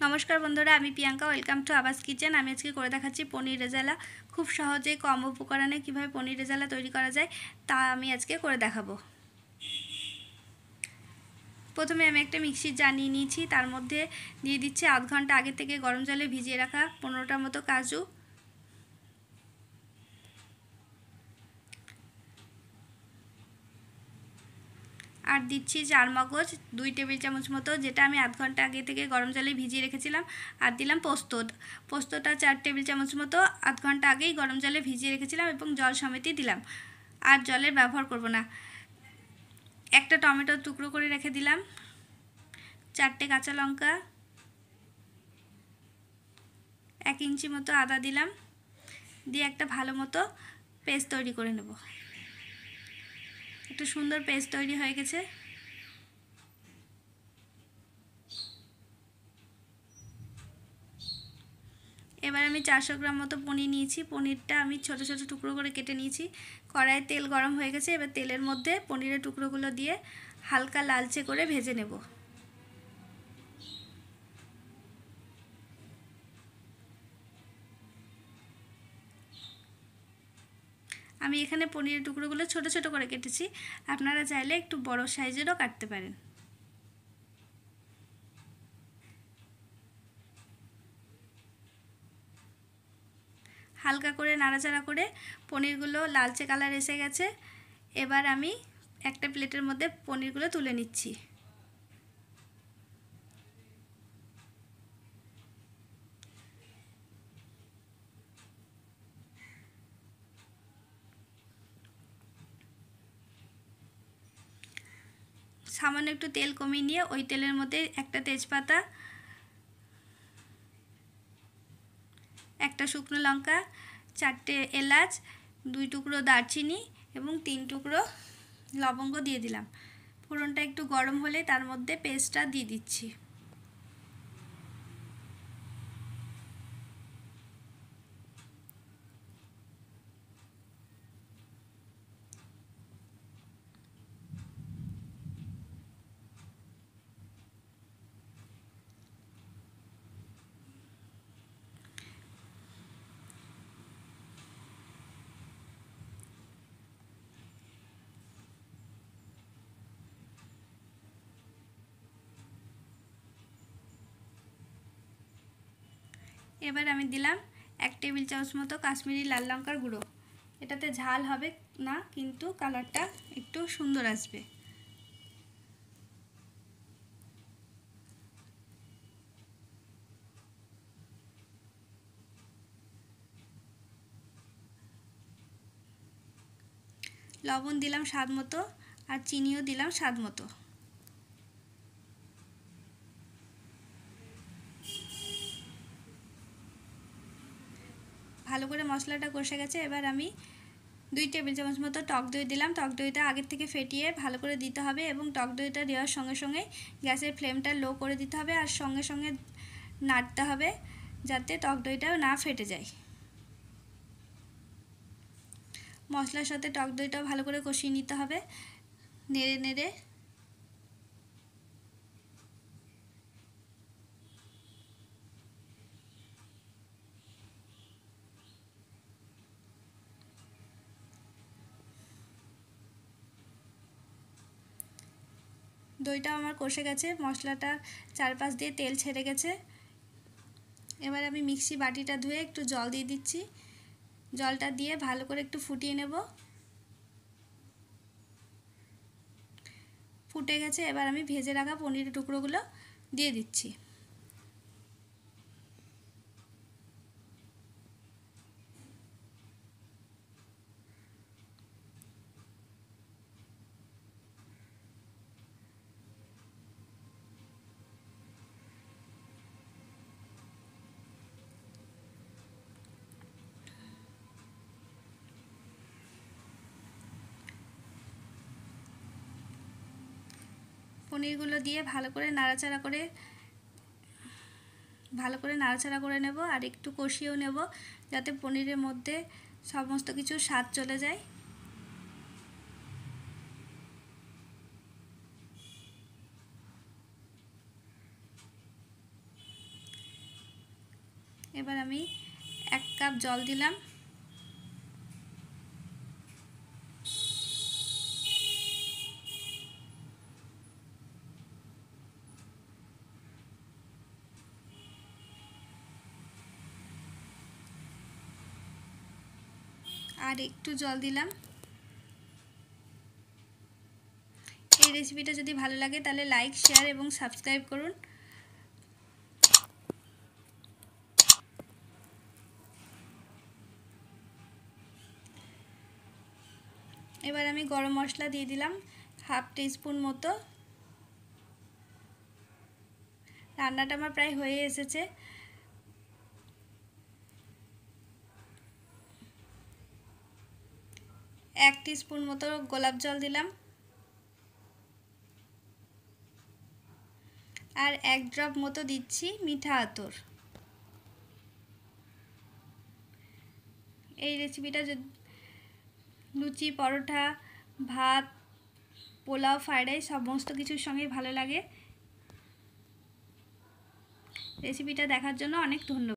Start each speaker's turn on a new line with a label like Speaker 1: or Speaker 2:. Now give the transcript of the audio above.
Speaker 1: नमस्कार बंधुरा आमी प्रियंका वेलकाम टू आवाज किचेन। आमी आजके करे देखाচ্ছি पनीर रेजाला। खूब सहजे कम उपकरणे किभाबे पनीर रेजाला तैरी करा जाए ता आमी आजके करे देखाबो। प्रथमे आमी एकटा मिक्सिर जार निये निয়েছি, तार मध्य दिए दिচ্ছি आध घंटा आगे থেকে गरम जले भिजिए रखा 15टार मतो काजू, আর দিচ্ছি চার মগজ 2 টেবিল চামচ মতো, যেটা আমি আধ ঘন্টা আগে থেকে গরম জলে ভিজিয়ে রেখেছিলাম। আর দিলাম পোস্তটা 4 টেবিল চামচ মতো আধ ঘন্টা আগেই গরম জলে ভিজিয়ে রেখেছিলাম এবং জল সমেতই দিলাম, আর জলের ব্যবহার করব না। একটা টমেটো টুকরো করে রেখে দিলাম, 4টে কাঁচা লঙ্কা, 1 ইঞ্চি মতো আদা দিলাম, দিয়ে একটা ভালো মতো পেস্ট তৈরি করে নেব। একটা সুন্দর পেস্ট তৈরি হয়ে গেছে। এবার আমি 400 গ্রাম মতো পনির নিয়েছি। পনিরটা আমি ছোট ছোট টুকরো করে কেটে নিয়েছি। কড়াইয়ে তেল গরম হয়ে গেছে। এবার তেলের মধ্যে পনিরের টুকরোগুলো দিয়ে হালকা লালচে করে ভেজে নেব। আমি এখানে পনিরের টুকরোগুলো ছোট ছোট করে কেটেছি, আপনারা চাইলে একটু বড় সাইজেরও কাটতে পারেন। হালকা করে নাড়াচাড়া করে পনিরগুলো লালচে কালার এসে গেছে। এবার আমি একটা প্লেটের মধ্যে পনিরগুলো তুলে নিচ্ছি। সামান্য একটু তেল কমিয়ে নিয়ে ওই তেলের মধ্যে একটা তেজপাতা, একটা শুকনো লঙ্কা, 4টে এলাচ, 2 টুকরো দারচিনি এবং 3 টুকরো লবঙ্গ দিয়ে দিলাম। ফোড়নটা একটু গরম হলে তার মধ্যে পেস্টটা দিয়ে দিচ্ছি। এবার আমি দিলাম 1 টেবিল চামচ মতো কাশ্মীরি লাল লঙ্কার গুঁড়ো। এটাতে ঝাল হবে না, কিন্তু কালারটা একটু সুন্দর আসবে। লবণ দিলাম স্বাদ মতো, আর চিনিও দিলাম স্বাদ মতো। ভালো করে মশলাটা কষে গেছে। এবার আমি 2 টেবিল চামচ মতো টক দই দিলাম। টক দইটা আগের থেকে ফেটিয়ে ভালো করে দিতে হবে এবং টক দইটা দেওয়ার সঙ্গে সঙ্গে গ্যাসের ফ্লেমটা লো করে দিতে হবে, আর সঙ্গে সঙ্গে নাড়তে হবে যাতে টক দইটাও না ফেটে যায়। মশলার সাথে টক দইটাও ভালো করে কষিয়ে নিতে হবে, নেড়ে নেড়ে। দইটা আমার কষে গেছে, মশলাটার চারপাশ দিয়ে তেল ছেড়ে গেছে। এবার আমি মিক্সি বাটিটা ধুয়ে একটু জল দিয়ে দিচ্ছি। জলটা দিয়ে ভালো করে একটু ফুটিয়ে নেব। ফুটে গেছে। এবার আমি ভেজে রাখা পনিরের টুকরোগুলো দিয়ে দিচ্ছি। পনিরগুলো দিয়ে ভালো করে নাড়াচাড়া করে নেব, আর একটু কষিয়েও নেব যাতে পনিরের মধ্যে সমস্ত কিছু স্বাদ চলে যায়। এবার আমি 1 কাপ জল দিলাম। আর একটু জল দিলাম। এই রেসিপিটা যদি ভালো লাগে তাহলে লাইক, শেয়ার এবং সাবস্ক্রাইব করুন। এবার আমি গরম মশলা দিয়ে দিলাম 1/2 টিস্পুন মতো। রান্নাটা আমার প্রায় হয়ে এসেছে। এক টিস্পুন মতো গোলাপ জল দিলাম। আর 1 ড্রপ মতো দিচ্ছি মিঠা আতর। এই রেসিপিটা লুচি, পরোটা, ভাত, পোলাও, ফ্রাইড রাইস সমস্ত কিছুর সঙ্গেই ভালো লাগে। রেসিপিটা দেখার জন্য অনেক ধন্যবাদ।